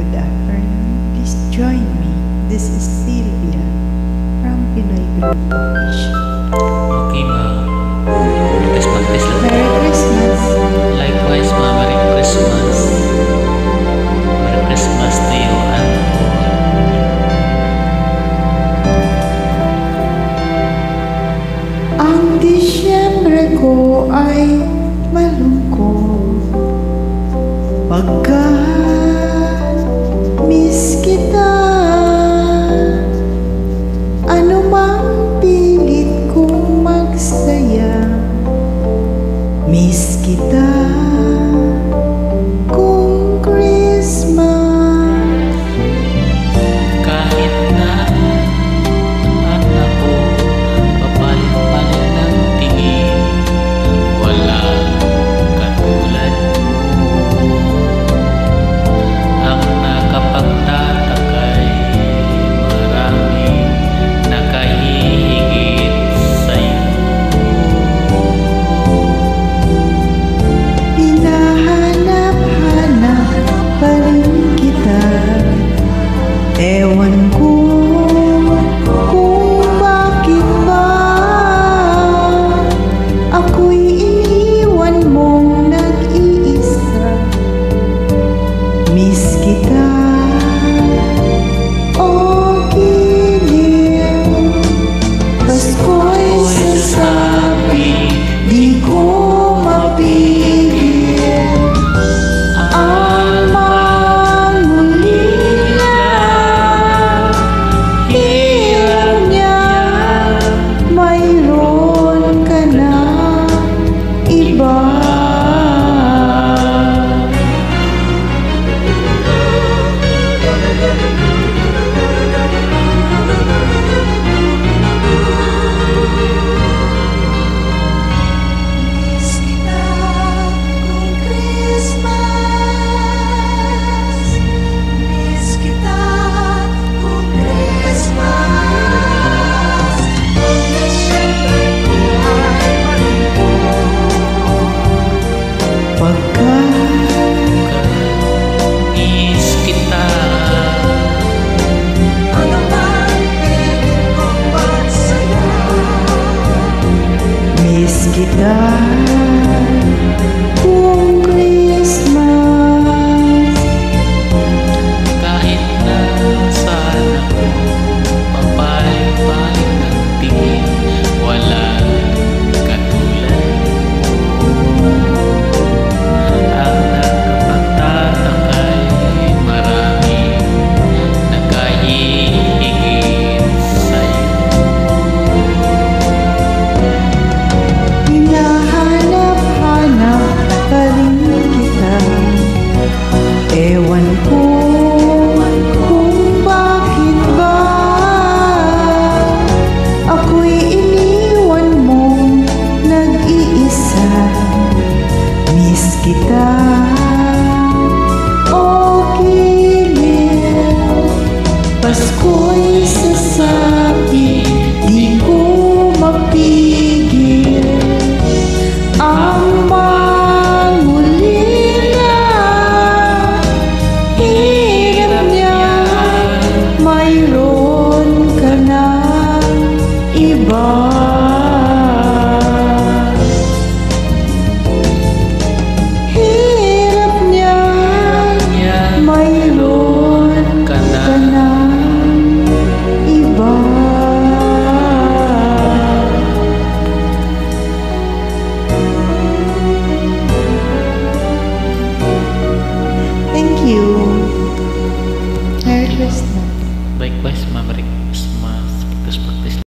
good afternoon. Please join me. This is Sylvia from Pinoy Group Official. Okay, ma. Practice lang. Merry Christmas! Likewise, ma. Merry Christmas. Merry Christmas to you and all. Ang Disyembre ko ay malungkot pagkat miss kita. Ano mang pilit kong magsaya, miss kita. Kung